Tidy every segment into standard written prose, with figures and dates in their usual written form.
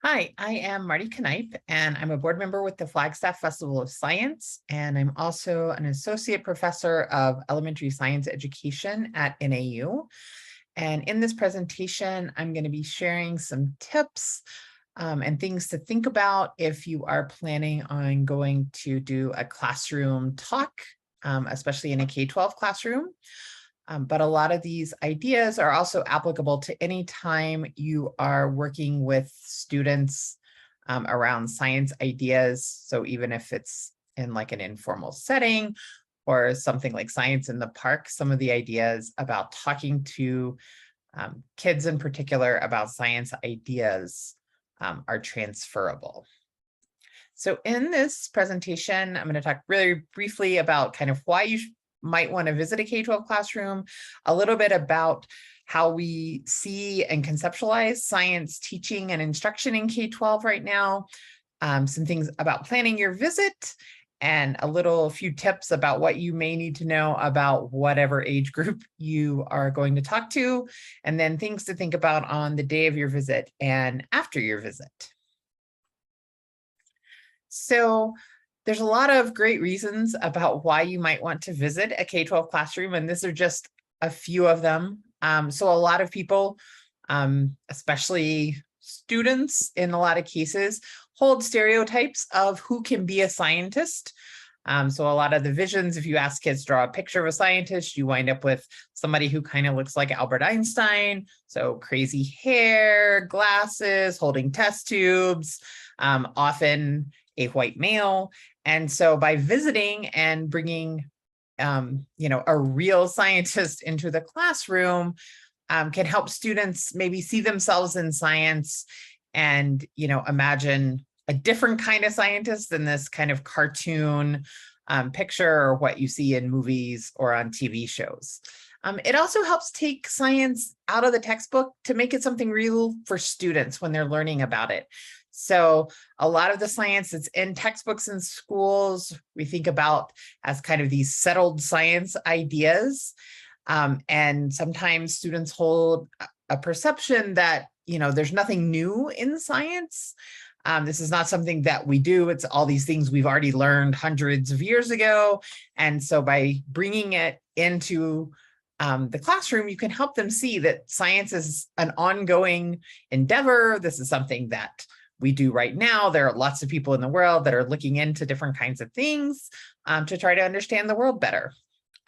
Hi, I am Marty Knipe, and I'm a board member with the Flagstaff Festival of Science, and I'm also an associate professor of elementary science education at NAU. And in this presentation, I'm going to be sharing some tips and things to think about if you are planning on going to do a classroom talk, especially in a K-12 classroom. But a lot of these ideas are also applicable to any time you are working with students around science ideas. So even if it's in like an informal setting or something like science in the park, some of the ideas about talking to kids in particular about science ideas are transferable. So in this presentation, I'm going to talk really briefly about kind of why you might want to visit a K-12 classroom, a little bit about how we see and conceptualize science teaching and instruction in K-12 right now, some things about planning your visit, and a few tips about what you may need to know about whatever age group you are going to talk to, and then things to think about on the day of your visit and after your visit. So there's a lot of great reasons about why you might want to visit a K-12 classroom, and these are just a few of them. So a lot of people, especially students in a lot of cases, hold stereotypes of who can be a scientist. So a lot of the visions, if you ask kids to draw a picture of a scientist, you wind up with somebody who kind of looks like Albert Einstein. So crazy hair, glasses, holding test tubes, often a white male. And so by visiting and bringing, a real scientist into the classroom can help students maybe see themselves in science and, imagine a different kind of scientist than this kind of cartoon picture or what you see in movies or on TV shows. It also helps take science out of the textbook to make it something real for students when they're learning about it. So a lot of the science that's in textbooks in schools, we think about as kind of these settled science ideas. And sometimes students hold a perception that, there's nothing new in science. This is not something that we do. It's all these things we've already learned hundreds of years ago. And so by bringing it into the classroom, you can help them see that science is an ongoing endeavor. This is something that we do right now. There are lots of people in the world that are looking into different kinds of things to try to understand the world better.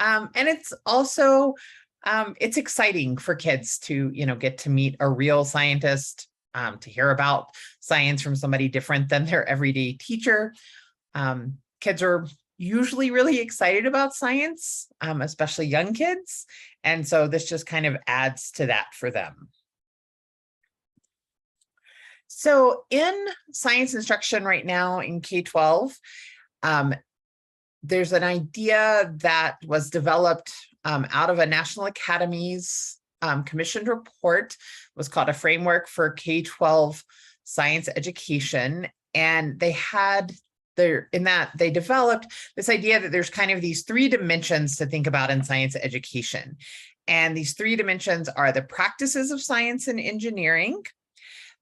And it's also, it's exciting for kids to, get to meet a real scientist, to hear about science from somebody different than their everyday teacher. Kids are usually really excited about science, especially young kids. And so this just kind of adds to that for them. So in science instruction right now in K-12, there's an idea that was developed out of a National Academies commissioned report. It was called a framework for K-12 science education. And they developed this idea that there's kind of these three dimensions to think about in science education. And these three dimensions are the practices of science and engineering,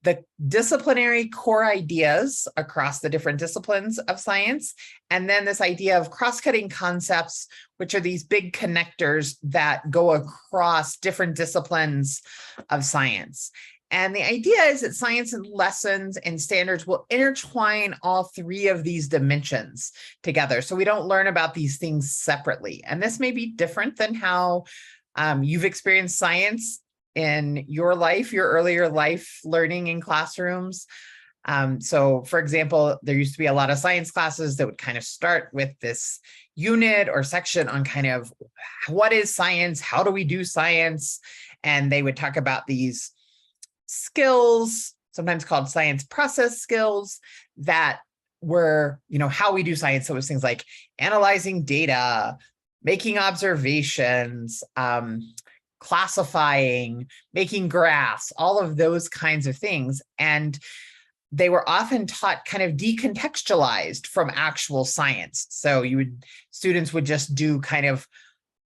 the disciplinary core ideas across the different disciplines of science, and then this idea of cross-cutting concepts, which are these big connectors that go across different disciplines of science. And the idea is that science and lessons and standards will intertwine all three of these dimensions together. So we don't learn about these things separately. And this may be different than how you've experienced science in your life, your earlier life learning in classrooms. So for example, there used to be a lot of science classes that would kind of start with this unit or section on kind of what is science? How do we do science? And they would talk about these skills, sometimes called science process skills, that were, how we do science. So it was things like analyzing data, making observations, classifying, making graphs, all of those kinds of things. And they were often taught kind of decontextualized from actual science. So students would just do kind of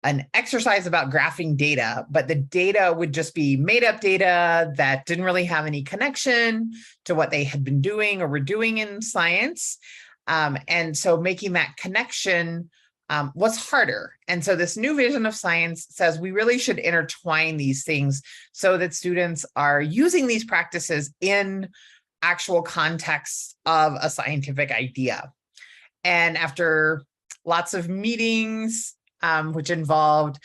an exercise about graphing data, but the data would just be made up data that didn't really have any connection to what they had been doing or were doing in science. And so making that connection was harder. And so this new vision of science says we really should intertwine these things so that students are using these practices in actual context of a scientific idea. And after lots of meetings, which involved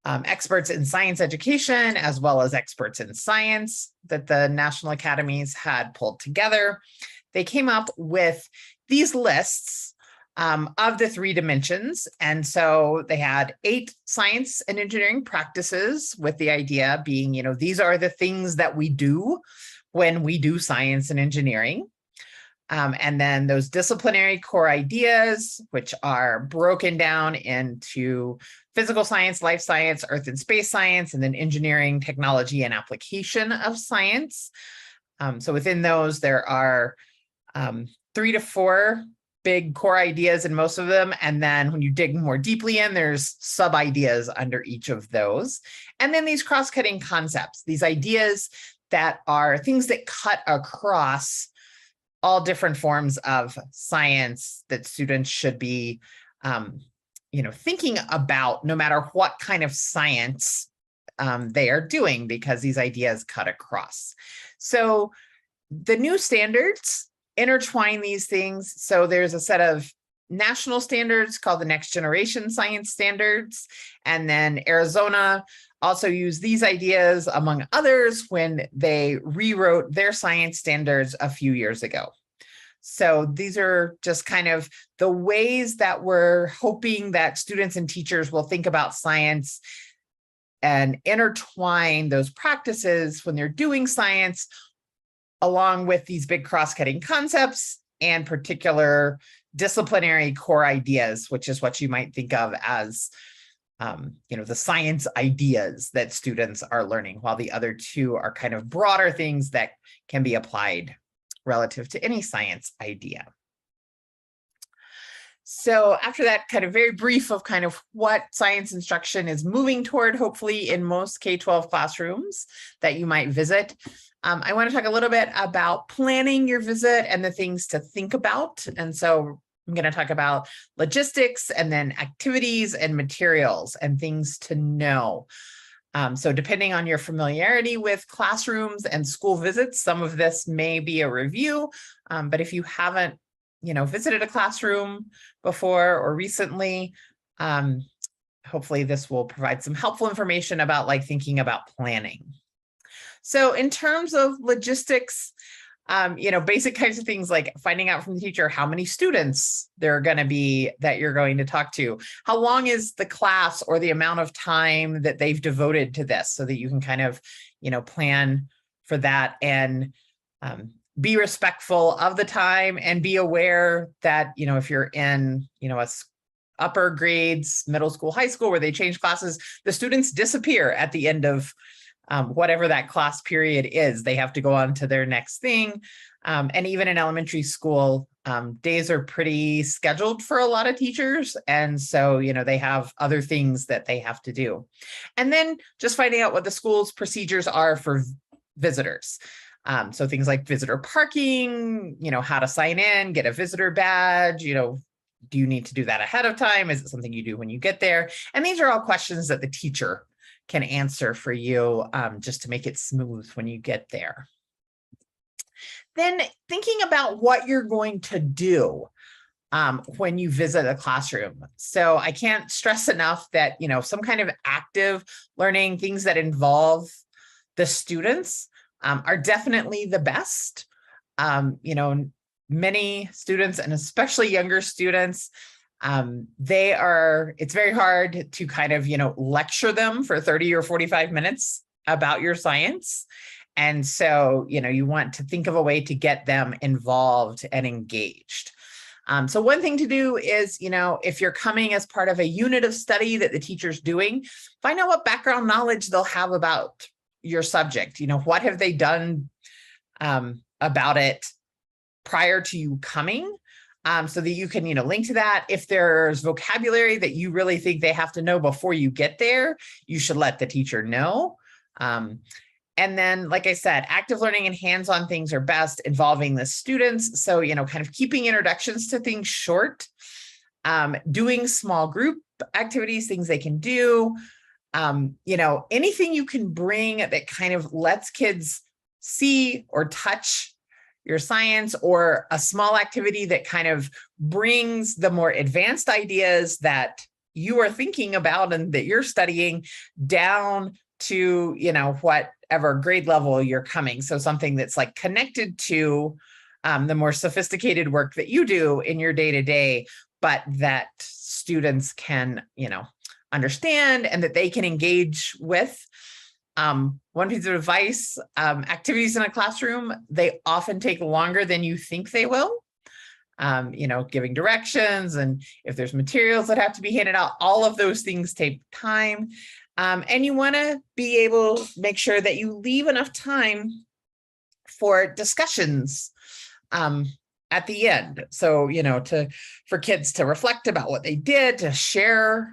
experts in science education, as well as experts in science that the National Academies had pulled together, they came up with these lists of the 3 dimensions. And so they had 8 science and engineering practices, with the idea being, these are the things that we do when we do science and engineering. And then those disciplinary core ideas, which are broken down into physical science, life science, earth and space science, and then engineering, technology, and application of science. So within those, there are 3 to 4 big core ideas in most of them. And then when you dig more deeply in, there's sub ideas under each of those. And then these cross-cutting concepts, these ideas that are things that cut across all different forms of science that students should be, thinking about, no matter what kind of science they are doing, because these ideas cut across. So the new standards intertwine these things. So there's a set of national standards called the Next Generation Science Standards. And then Arizona also used these ideas, among others, when they rewrote their science standards a few years ago. So these are just kind of the ways that we're hoping that students and teachers will think about science and intertwine those practices when they're doing science, along with these big cross-cutting concepts and particular disciplinary core ideas, which is what you might think of as the science ideas that students are learning, while the other 2 are kind of broader things that can be applied relative to any science idea. So after that kind of very brief of kind of what science instruction is moving toward, hopefully in most K-12 classrooms that you might visit, I want to talk a little bit about planning your visit and the things to think about. And so I'm going to talk about logistics and then activities and materials and things to know. So depending on your familiarity with classrooms and school visits, some of this may be a review, but if you haven't, visited a classroom before or recently, hopefully this will provide some helpful information about thinking about planning. So in terms of logistics, basic kinds of things like finding out from the teacher how many students there are going to be that you're going to talk to, how long is the class or the amount of time that they've devoted to this, so that you can kind of, plan for that and be respectful of the time and be aware that, if you're in, upper grades, middle school, high school, where they change classes, the students disappear at the end of whatever that class period is. They have to go on to their next thing. And even in elementary school, days are pretty scheduled for a lot of teachers. And so, they have other things that they have to do. And then just finding out what the school's procedures are for visitors. So things like visitor parking, how to sign in, get a visitor badge, do you need to do that ahead of time? Is it something you do when you get there? And these are all questions that the teacher can answer for you, just to make it smooth when you get there. Then thinking about what you're going to do when you visit a classroom. So I can't stress enough that, some kind of active learning, things that involve the students are definitely the best. Many students, and especially younger students, it's very hard to kind of, lecture them for 30 or 45 minutes about your science. And so, you want to think of a way to get them involved and engaged. So one thing to do is, if you're coming as part of a unit of study that the teacher's doing, find out what background knowledge they'll have about your subject. What have they done about it prior to you coming? so that you can, link to that. If there's vocabulary that you really think they have to know before you get there, you should let the teacher know. And then, like I said, active learning and hands-on things are best involving the students. So, kind of keeping introductions to things short, doing small group activities, things they can do, anything you can bring that kind of lets kids see or touch your science, or a small activity that kind of brings the more advanced ideas that you are thinking about and that you're studying down to, whatever grade level you're coming. So something that's like connected to the more sophisticated work that you do in your day-to-day, but that students can, understand and that they can engage with. One piece of advice, activities in a classroom, they often take longer than you think they will. Giving directions, and if there's materials that have to be handed out, all of those things take time. And you want to be able to make sure that you leave enough time for discussions at the end. So, for kids to reflect about what they did, to share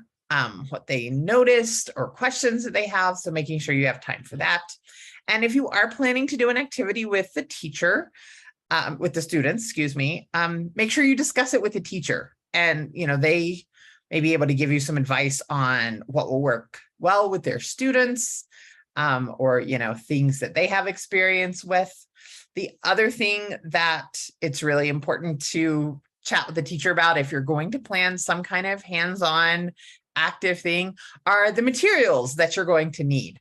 what they noticed or questions that they have. So making sure you have time for that. And if you are planning to do an activity with the teacher, with the students, make sure you discuss it with the teacher. And, they may be able to give you some advice on what will work well with their students, or, things that they have experience with. The other thing that it's really important to chat with the teacher about, if you're going to plan some kind of hands-on active thing, are the materials that you're going to need.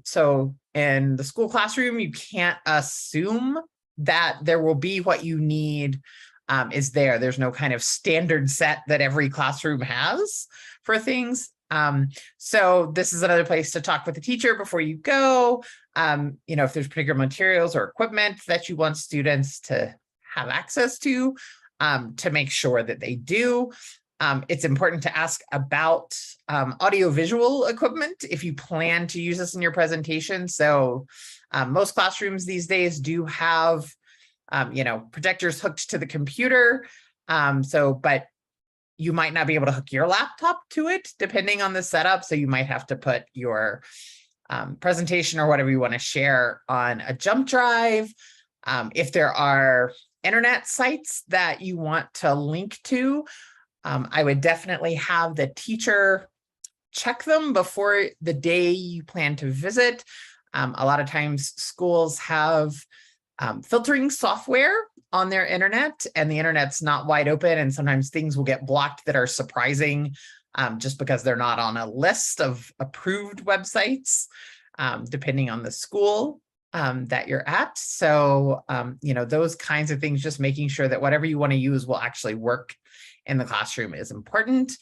So in the school classroom, you can't assume that there will be what you need is there. There's no kind of standard set that every classroom has for things. So this is another place to talk with the teacher before you go. If there's particular materials or equipment that you want students to have access to make sure that they do. It's important to ask about audiovisual equipment if you plan to use this in your presentation. So most classrooms these days do have, projectors hooked to the computer. But you might not be able to hook your laptop to it depending on the setup. So you might have to put your presentation or whatever you want to share on a jump drive. If there are internet sites that you want to link to, I would definitely have the teacher check them before the day you plan to visit. A lot of times schools have filtering software on their internet, and the internet's not wide open, and sometimes things will get blocked that are surprising just because they're not on a list of approved websites, depending on the school that you're at. So, those kinds of things, just making sure that whatever you want to use will actually work in the classroom is important.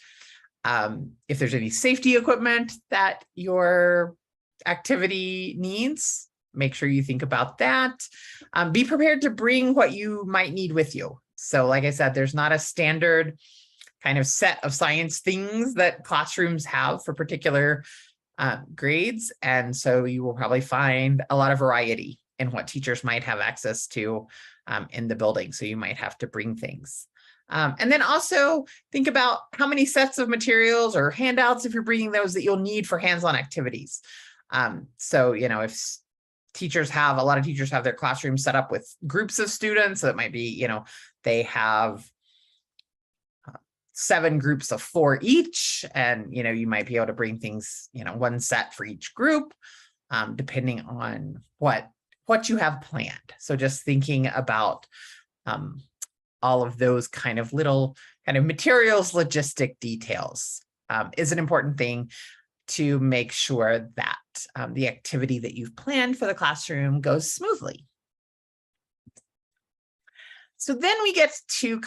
If there's any safety equipment that your activity needs, make sure you think about that. Be prepared to bring what you might need with you. So like I said, there's not a standard kind of set of science things that classrooms have for particular grades. And so you will probably find a lot of variety in what teachers might have access to in the building. So you might have to bring things. And then also think about how many sets of materials or handouts, if you're bringing those, that you'll need for hands-on activities. So, if a lot of teachers have their classroom set up with groups of students, so it might be, they have 7 groups of 4 each, and, you might be able to bring things, one set for each group, depending on what you have planned. So just thinking about, all of those kind of little materials, logistic details is an important thing to make sure that the activity that you've planned for the classroom goes smoothly. So then we get to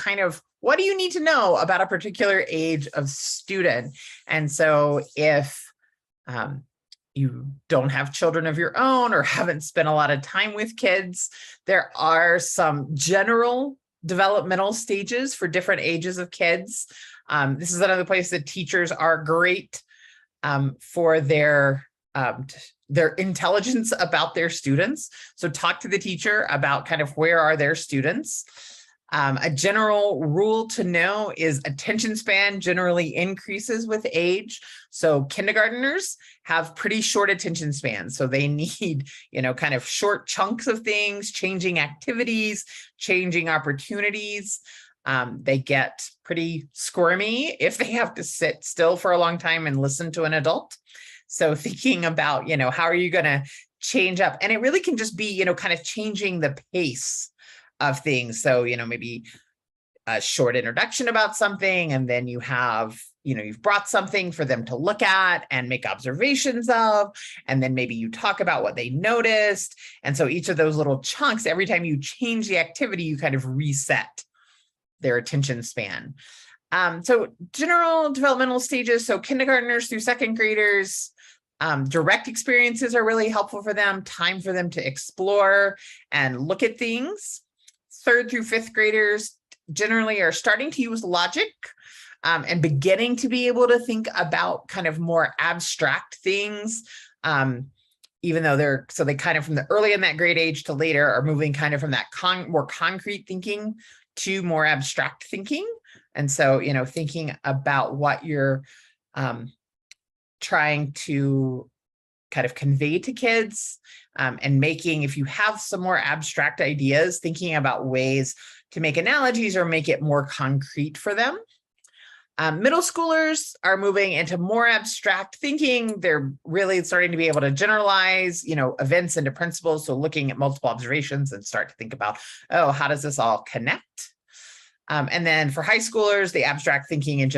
what do you need to know about a particular age of student? And so if you don't have children of your own or haven't spent a lot of time with kids, there are some general developmental stages for different ages of kids. This is another place that teachers are great for their intelligence about their students. So talk to the teacher about where are their students. A general rule to know is attention span generally increases with age. So kindergartners have pretty short attention spans. So they need, kind of short chunks of things, changing activities, changing opportunities. They get pretty squirmy if they have to sit still for a long time and listen to an adult. So thinking about, how are you going to change up? And it really can just be, kind of changing the pace of things. So, maybe a short introduction about something, and then you have, you've brought something for them to look at and make observations of, and then maybe you talk about what they noticed. And so each of those little chunks, every time you change the activity, you kind of reset their attention span. So general developmental stages, so kindergartners through second graders, direct experiences are really helpful for them, time for them to explore and look at things. Third through fifth graders generally are starting to use logic and beginning to be able to think about kind of more abstract things, even though they kind of from the early in that grade age to later are moving kind of from that more concrete thinking to more abstract thinking. And so, thinking about what you're trying to kind of convey to kids, and making, if you have some more abstract ideas, thinking about ways to make analogies or make it more concrete for them. Middle schoolers are moving into more abstract thinking. They're really starting to be able to generalize, events into principles. So looking at multiple observations and start to think about, oh, how does this all connect? And then for high schoolers, the abstract thinking and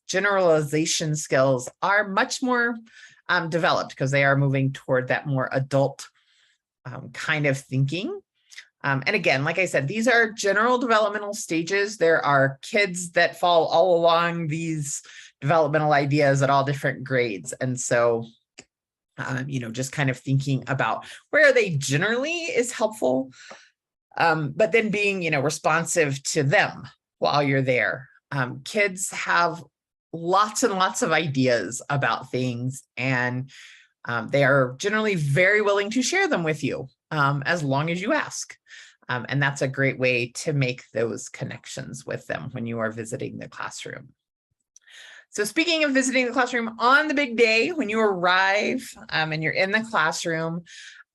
generalization skills are much more developed because they are moving toward that more adult kind of thinking. And again, like I said, these are general developmental stages. There are kids that fall all along these developmental ideas at all different grades. And so, just kind of thinking about where they generally is helpful, but then being, responsive to them while you're there. Kids have lots and lots of ideas about things, and they are generally very willing to share them with you, as long as you ask. And that's a great way to make those connections with them when you are visiting the classroom. So speaking of visiting the classroom on the big day, when you arrive and you're in the classroom,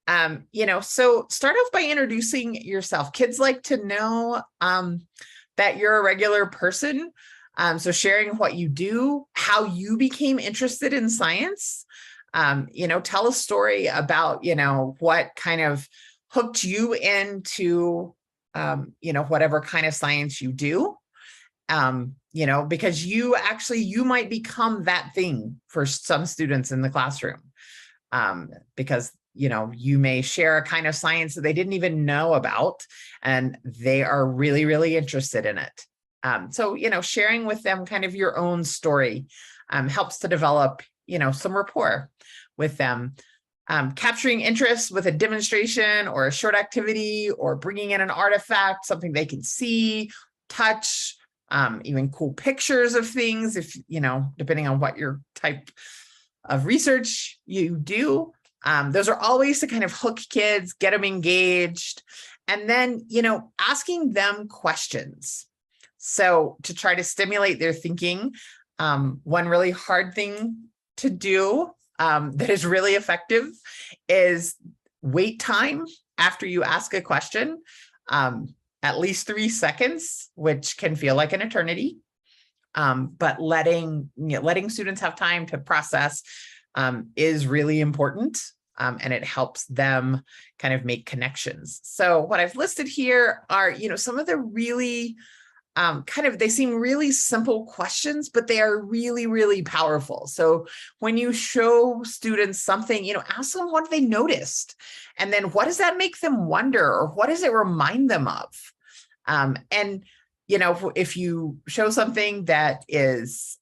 so start off by introducing yourself. Kids like to know that you're a regular person. So sharing what you do, how you became interested in science, tell a story about, what kind of hooked you into, whatever kind of science you do, because you might become that thing for some students in the classroom, because, you may share a kind of science that they didn't even know about, and they are really, really interested in it. So, sharing with them kind of your own story helps to develop, some rapport with them. Capturing interest with a demonstration or a short activity, or bringing in an artifact, something they can see, touch, even cool pictures of things, if, depending on what your type of research you do. Those are all ways to kind of hook kids, get them engaged, and then, asking them questions. So to try to stimulate their thinking, one really hard thing to do that is really effective is wait time after you ask a question, at least 3 seconds, which can feel like an eternity. But letting students have time to process is really important, and it helps them kind of make connections. So what I've listed here are, some of the really they seem really simple questions, but they are really, really powerful. So when you show students something, ask them what they noticed, and then what does that make them wonder, or what does it remind them of? And, if you show something that is,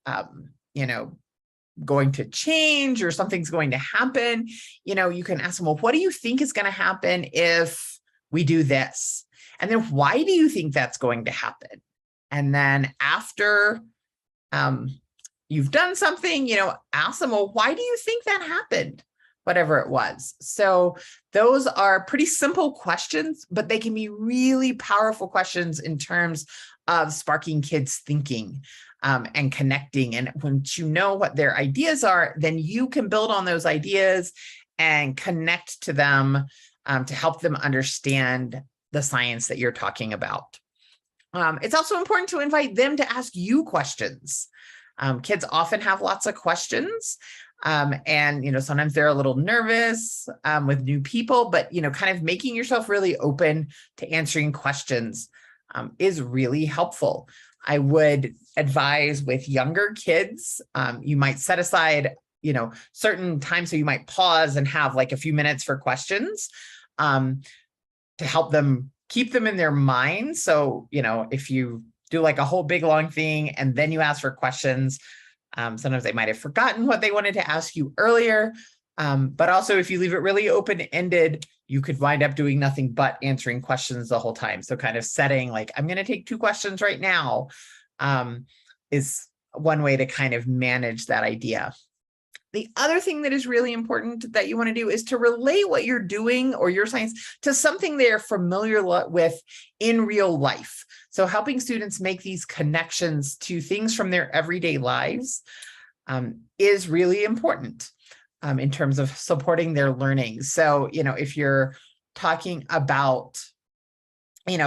going to change, or something's going to happen, you can ask them, well, what do you think is going to happen if we do this? And then why do you think that's going to happen? And then after you've done something, ask them, well, why do you think that happened? whatever it was. So those are pretty simple questions, but they can be really powerful questions in terms of sparking kids' thinking and connecting. And once you know what their ideas are, then you can build on those ideas and connect to them to help them understand the science that you're talking about. It's also important to invite them to ask you questions. Kids often have lots of questions. And, sometimes they're a little nervous with new people, but, kind of making yourself really open to answering questions is really helpful. I would advise with younger kids, you might set aside, certain times. So you might pause and have like a few minutes for questions to help them keep them in their mind. So, if you do like a whole big long thing and then you ask for questions, sometimes they might have forgotten what they wanted to ask you earlier. But also if you leave it really open-ended, you could wind up doing nothing but answering questions the whole time. So kind of setting like, I'm going to take 2 questions right now is one way to kind of manage that idea. The other thing that is really important that you want to do is to relate what you're doing or your science to something they're familiar with in real life. So helping students make these connections to things from their everyday lives is really important in terms of supporting their learning. So, if you're talking about,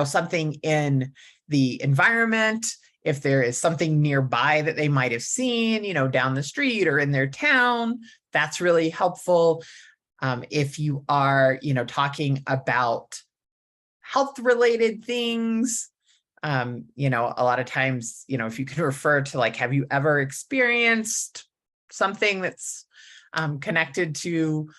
something in the environment, if there is something nearby that they might have seen, down the street or in their town, that's really helpful. If you are, talking about health-related things, a lot of times, if you can refer to like, have you ever experienced something that's connected to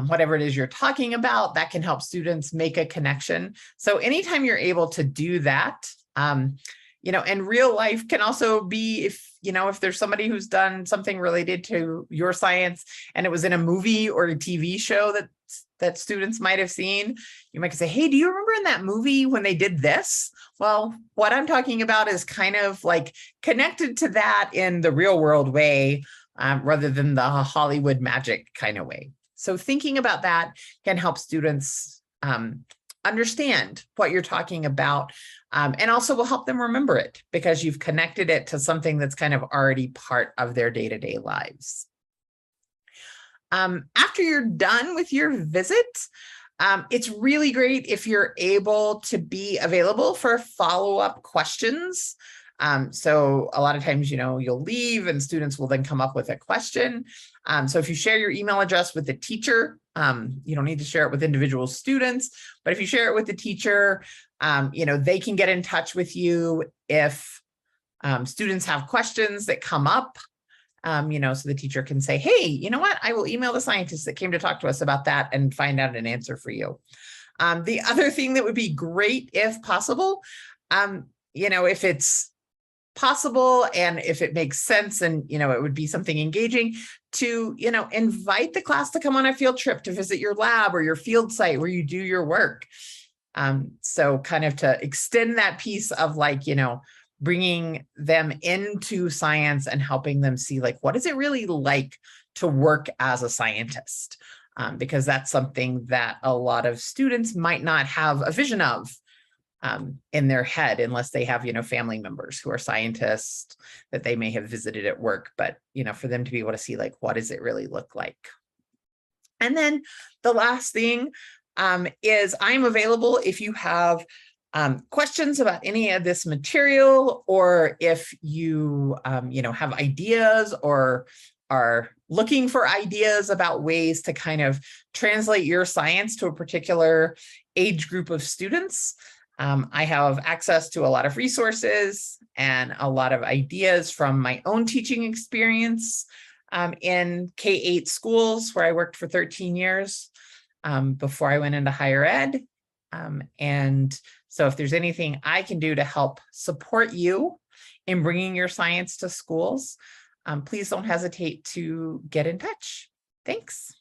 whatever it is you're talking about, that can help students make a connection. So anytime you're able to do that, and real life can also be if there's somebody who's done something related to your science and it was in a movie or a TV show that students might have seen, you might say, hey, do you remember in that movie when they did this? Well, what I'm talking about is kind of like connected to that in the real world way, rather than the Hollywood magic kind of way. So thinking about that can help students understand what you're talking about, and also will help them remember it because you've connected it to something that's kind of already part of their day-to-day lives. After you're done with your visit, it's really great if you're able to be available for follow-up questions. So a lot of times, you'll leave and students will then come up with a question. So if you share your email address with the teacher, you don't need to share it with individual students, but if you share it with the teacher, they can get in touch with you if students have questions that come up, so the teacher can say, hey, you know what, I will email the scientist that came to talk to us about that and find out an answer for you. The other thing that would be great if possible, if it's possible and if it makes sense and it would be something engaging to invite the class to come on a field trip to visit your lab or your field site where you do your work. So kind of to extend that piece of like bringing them into science and helping them see like what is it really like to work as a scientist, because that's something that a lot of students might not have a vision of in their head unless they have, family members who are scientists that they may have visited at work, but, for them to be able to see like, what does it really look like? And then the last thing is I'm available if you have questions about any of this material, or if you, have ideas or are looking for ideas about ways to kind of translate your science to a particular age group of students. I have access to a lot of resources and a lot of ideas from my own teaching experience in K-8 schools where I worked for 13 years before I went into higher ed. And so if there's anything I can do to help support you in bringing your science to schools, please don't hesitate to get in touch. Thanks.